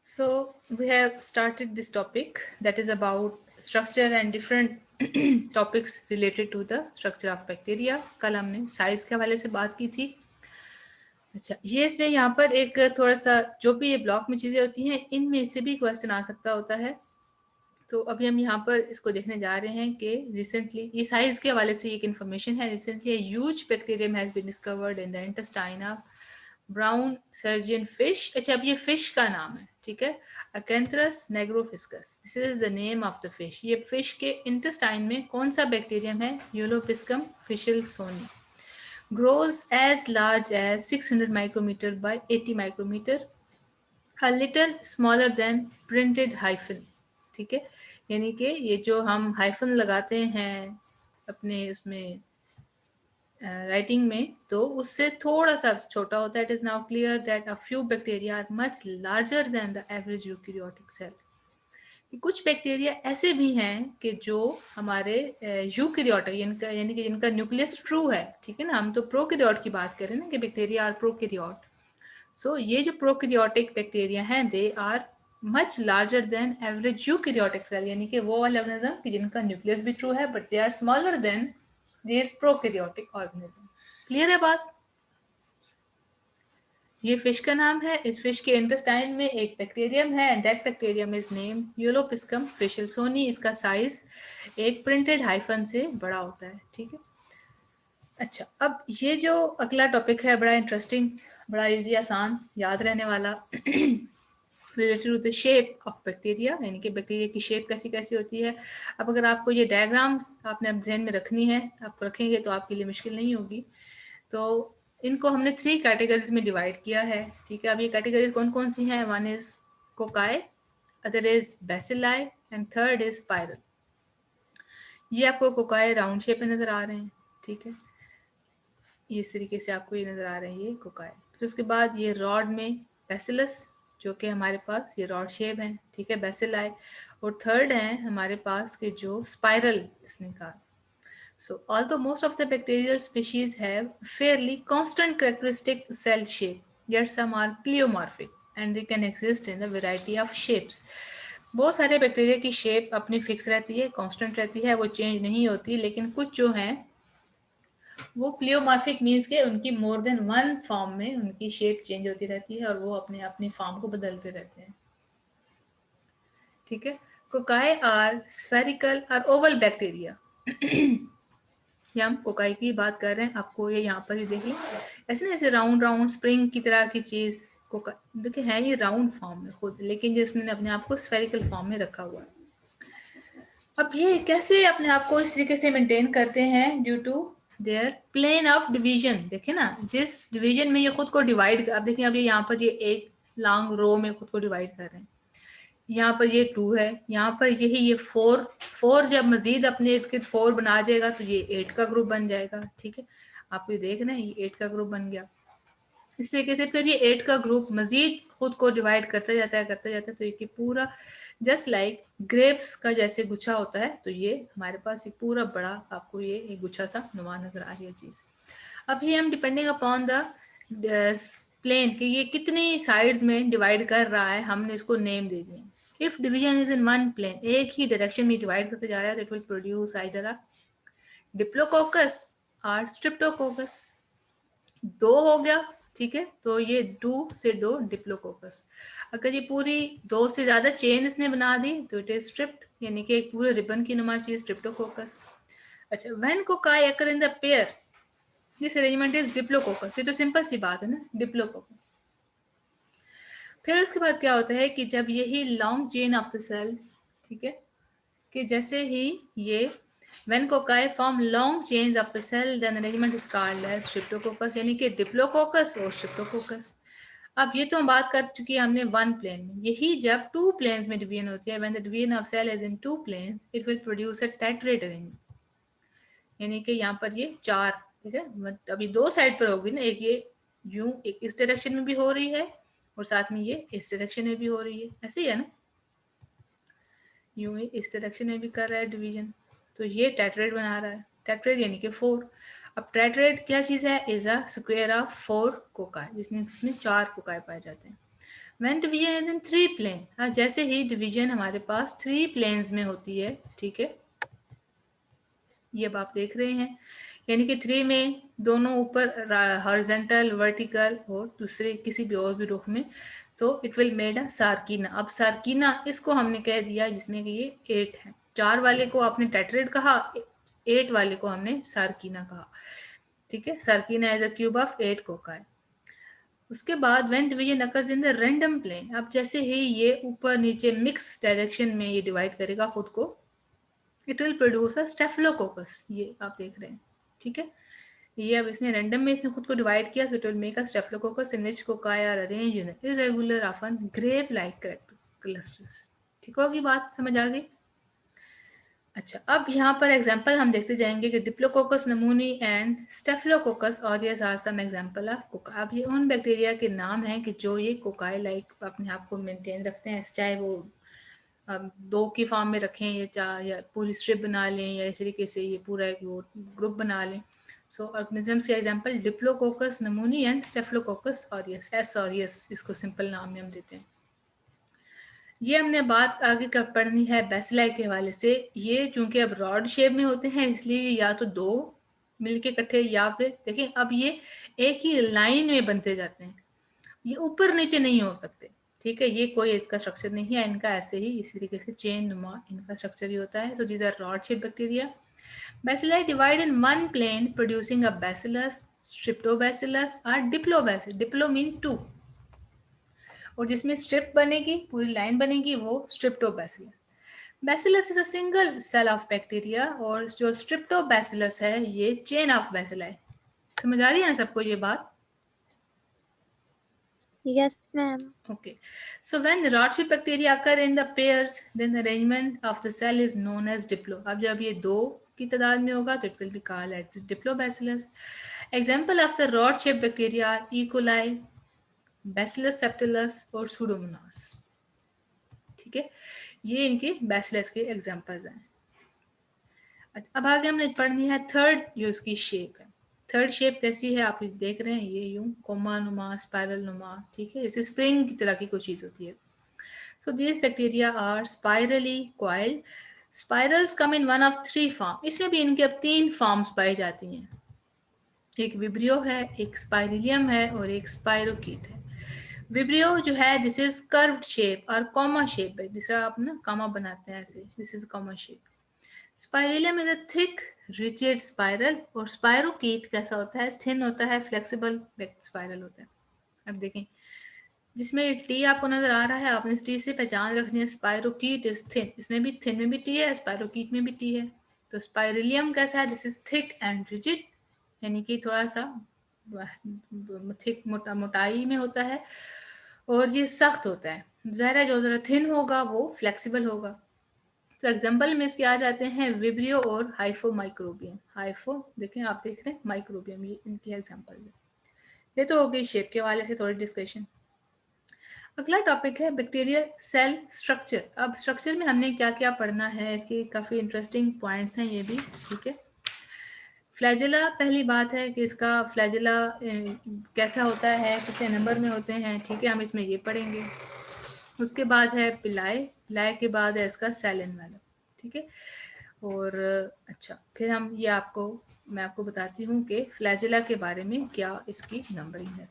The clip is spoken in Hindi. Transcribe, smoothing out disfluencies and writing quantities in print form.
So we have started this topic that is about structure and different topics related to the structure of bacteria. कल हमने साइज के हवाले से बात की थी. अच्छा, ये इसमें यहाँ पर एक थोड़ा सा जो भी ये ब्लॉक में चीजें होती हैं इनमें से भी क्वेश्चन आ सकता होता है. तो अभी हम यहाँ पर इसको देखने जा रहे हैं कि रिसेंटली ये साइज के हवाले से एक इन्फॉर्मेशन है. Recently huge bacterium has been discovered in the intestine of brown surgeon fish. अच्छा, अब ये फिश का नाम है, ठीक है, Acanthurus nigrofuscus. This is the name of the fish. ये फिश के इंटेस्टाइन में कौन सा बैक्टीरियम है? यूलोपिस्कम फिशलसोनी. grows as large as 600 micrometer by 80 micrometer, a little smaller than printed hyphen. ठीक है, यानी कि ये जो हम हाइफन लगाते हैं अपने उसमें राइटिंग में, तो उससे थोड़ा सा छोटा होता है. It is now clear that a few bacteria are much larger than the average eukaryotic cell. कुछ बैक्टीरिया ऐसे भी हैं कि जो हमारे यूकैरियोटिक यानी कि जिनका न्यूक्लियस ट्रू है, ठीक है ना. हम तो प्रोकैरियोट की बात करें ना कि बैक्टीरिया आर प्रोकैरियोट. सो ये जो प्रोकैरियोटिक बैक्टीरिया हैं they are much larger than average eukaryotic cell, यानी कि वो वाले ऑर्गेनिज्म कि जिनका न्यूक्लियस भी ट्रू है but they are smaller than this prokaryotic organism. Clear है बात? ये फिश का नाम है. इस फिश के इंटेस्टाइन में एक बैक्टीरियम है and that bacterium is name Epulopiscium fishelsoni. इसका साइज एक प्रिंटेड हाइफन से बड़ा होता है, ठीक है. अच्छा, अब ये जो अगला टॉपिक है बड़ा इंटरेस्टिंग, बड़ा इजी, आसान, याद रहने वाला, related to the shape of bacteria, यानी कि बैक्टीरिया की शेप कैसी कैसी होती है. अब अगर आपको ये डायग्राम्स आपने ध्यान में रखनी है, आप रखेंगे तो आपके लिए मुश्किल नहीं होगी. तो इनको हमने 3 कैटेगरीज में डिवाइड किया है, ठीक है. अब ये कैटेगरीज कौन कौन सी हैं? One is cocci, other is bacilli and third is spiral. ये आपको कोकाई राउंड शेप में नजर आ रहे हैं, ठीक है. ये इस तरीके से आपको ये नजर आ रहे हैं, ये कोकाई. फिर उसके बाद ये रॉड में बेसिलस, जो कि हमारे पास ये रॉड शेप है, ठीक है, बेसिलाई. और थर्ड है हमारे पास के जो स्पाइरल इसने कहा. So, although most of the bacterial species have fairly constant characteristic cell shape, yet some are pleomorphic and they can exist in a variety of shapes. बहुत सारे बैक्टीरिया की शेप अपनी फिक्स रहती है, कांस्टेंट रहती है, वो चेंज नहीं होती. लेकिन कुछ जो हैं वो प्लियोमॉर्फिक मीन्स के उनकी मोर देन वन फॉर्म में उनकी शेप चेंज होती रहती है और वो अपने अपनी फॉर्म को बदलते रहते हैं, ठीक है. कोकाई आर स्फेरिकल और ओवल बैक्टीरिया. ये हम कोकाई की बात कर रहे हैं. आपको ये यहाँ पर ही देख लें, ऐसे ना ऐसे राउंड राउंड स्प्रिंग की तरह की चीज कोकाई देखिए है ये राउंड फॉर्म में खुद, लेकिन जिसने अपने आप को स्फेरिकल फॉर्म में रखा हुआ है. अब ये कैसे अपने आप को इस तरीके से मेंटेन करते हैं? Due to their plane of division. देखिए ना, जिस डिवीजन में ये खुद को डिवाइड, अब देखिए अब ये यहाँ पर ये एक लॉन्ग रो में खुद को डिवाइड कर रहे हैं. यहाँ पर ये 2 है, यहाँ पर यही ये 4 जब मजीद अपने 4 बना जाएगा तो ये 8 का ग्रुप बन जाएगा, ठीक है. आप ये देख रहे हैं ये 8 का ग्रुप बन गया. इस तरीके से फिर ये 8 का ग्रुप मजीद खुद को डिवाइड करता जाता है. तो ये पूरा जस्ट लाइक ग्रेप्स का जैसे गुच्छा होता है, तो ये हमारे पास ये पूरा बड़ा आपको ये एक गुच्छा सा नुमा नजर आ रही है चीज. अब ये हम डिपेंडिंग अपॉन द प्लेन कि ये कितनी साइड्स में डिवाइड कर रहा है, हमने इसको नेम दे दिए. If division is in one plane, एक ही डायरेक्शन में डिवाइड करते जा रहा है, तो it will produce either a diplococcus और स्ट्रिप्टोकोकस. 2 हो गया, ठीक है. तो ये 2 से 2 डिप्लोकोकस. अगर ये पूरी 2 से ज्यादा चेन इसने बना दी तो इट इज स्ट्रिप्ट, यानी कि एक पूरे रिबन की नुमा चीज स्ट्रिप्टोकोकस. अच्छा, when cocci occur in the pair, this arrangement is diplococcus. ये तो सिंपल सी बात है ना, डिप्लोकोकस. फिर उसके बाद क्या होता है कि जब यही long chain of the cell, ठीक है, कि जैसे ही ये when cocci form long chains of the cell then arrangement is called as streptococcus, यानी कि डिप्लोकोकस और स्ट्रिप्टोकोकस. अब ये तो हम बात कर चुकी है हमने वन प्लेन में. यही जब 2 प्लेन्स में डिवीजन होती है, when the division of cell is in 2 planes it will produce a tetrad arrangement, यानी कि यहाँ पर ये 4, ठीक है. अभी 2 साइड पर होगी ना, एक ये यूं एक इस डायरेक्शन में भी हो रही है और साथ में ये इस डायरेक्शन में भी हो रही है, ऐसे ही है ना, यूं ही इस डायरेक्शन में भी कर रहा है डिवीजन. तो ये टेट्रेड बना रहा है, टेट्रेड यानी कि 4. अब टेट्राएड क्या चीज है? Is a square of 4 cocci, जिसमें 4 कोकाई पाए जाते हैं। When division is in 3 plane, जैसे ही डिवीजन हमारे पास 3 प्लेन्स में होती है, ठीक है, ये अब आप देख रहे हैं, यानी कि 3 में दोनों ऊपर हॉरिजॉन्टल, वर्टिकल और दूसरे किसी भी और भी रुख में, so it will made a sarcina. अब सार्कीना इसको हमने कह दिया जिसमें कि ये 8 है। 4 वाले को आपने टेट्राएड कहा, 8 वाले को हमने सार्कीना कहा, ठीक है। Sarcina as a cube of 8 cocci. उसके बाद when division occurs in the random plane, अब जैसे ही ये ऊपर नीचे मिक्स डायरेक्शन में ये डिवाइड करेगा खुद को, it will produce a staphylococcus, ये आप देख रहे हैं, ठीक है। ये अब इसने रैंडम में इसने खुद को डिवाइड किया, so it will make a staphylococcus in which cocci are arranged in irregular often grape like clusters. ठीक होगी बात, समझ आ गई? अच्छा, अब यहाँ पर एग्जाम्पल हम देखते जाएंगे कि diplococcus pneumoniae and staphylococcus aureus are some example of cocci. अब ये उन बैक्टीरिया के नाम हैं कि जो ये कोकाई लाइक अपने आप को मेंटेन रखते हैं, चाहे वो 2 की फॉर्म में रखें या पूरी स्ट्रिप बना लें या इस तरीके से ये पूरा एक वो ग्रुप बना लें। सो ऑर्गेनिजम्स के example diplococcus pneumoniae and staphylococcus aureus, S aureus इसको सिंपल नाम में हम देते हैं। ये हमने बात आगे कर पढ़नी है बेसिलाई के हवाले से। ये चूंकि अब रॉड शेप में होते हैं इसलिए या तो 2 मिलके इकट्ठे, या फिर देखिए अब ये एक ही लाइन में बनते जाते हैं, ये ऊपर नीचे नहीं हो सकते, ठीक है। ये कोई इसका स्ट्रक्चर नहीं है, इनका ऐसे ही इसी तरीके से चेन नुमा इनका स्ट्रक्चर ही होता है। तो these are rod shape bacteria. Bacilli divide in one plane producing a bacillus, streptobacillus or diplobacillus. Diplo means 2, और जिसमें स्ट्रिप बनेगी, पूरी लाइन बनेगी, वो streptobacillus. Bacillus is a single cell of bacteria, और जो स्ट्रिप्टोबैसिलस है ये चेन ऑफ बैसिलाई। समझ आ रही है ना सबको ये बात? Yes, ma'am. Okay. So when the rod-shaped bacteria occur in the pairs, then the arrangement of the cell is known as diplo. अब जब ये 2 की तादाद में होगा तो it will be called as diplobacillus. Example of the rod-shaped bacteria are E. coli, Bacillus subtilis और Pseudomonas. ठीक है, ये इनके बैसिलस के एग्जांपल्स हैं। अब आगे हमने पढ़नी है थर्ड, जो इसकी शेप है। थर्ड शेप कैसी है आप देख रहे हैं, ये यूं कोमा नुमा, स्पाइरल नुमा, ठीक है, जैसे स्प्रिंग की तरह की कोई चीज होती है। So these bacteria are spirally coiled. Spirals come in one of 3 form. इसमें भी इनके अब 3 फॉर्म्स पाई जाती हैं, एक विब्रियो है, एक स्पाइरिलियम है और एक स्पाइरोकीट है। विब्रियो जो है दिस इज कर्व्ड शेप और कॉमा शेप है, जिस तरह आप ना कॉमा बनाते हैं ऐसे, this is comma shape. Spirillum is a thick rigid spiral, और स्पाइरोकीट कैसा होता है? थिन होता है, फ्लेक्सिबल स्पाइरल होता है। अब देखें, जिसमें टी आपको नजर आ रहा है, आपने इस टी से पहचान रखनी है, स्पाइरोकीट इज थिन। इसमें भी थिन में भी टी है, स्पाइरोकीट में भी टी है। तो स्पाइरिलियम कैसा है? This is thick and rigid, यानी कि थोड़ा सा थिक मोटाई में होता है, और ये सख्त होता है। ज़ाहिर है जो ज़रा थिन होगा वो फ्लेक्सिबल होगा। तो एग्जाम्पल में इसके आ जाते हैं विब्रियो और हाइफो माइक्रोबियम। हाइफो देखें, आप देख रहे हैं, माइक्रोबियम, ये इनकी एग्जाम्पल है। ये तो हो गई शेप के वाले से थोड़ी डिस्कशन। अगला टॉपिक है बैक्टीरियल सेल स्ट्रक्चर। अब स्ट्रक्चर में हमने क्या क्या पढ़ना है, इसके काफ़ी इंटरेस्टिंग पॉइंट्स हैं ये भी, ठीक है। फ्लैजेला, पहली बात है कि इसका फ्लैजेला कैसा होता है, कितने नंबर में होते हैं, ठीक है, हम इसमें ये पढ़ेंगे। उसके बाद है पिलाए, पिलाए के बाद है इसका सेल एनवेलप, ठीक है। और अच्छा, फिर हम ये मैं आपको बताती हूँ कि फ्लैजेला के बारे में क्या इसकी नंबरिंग है।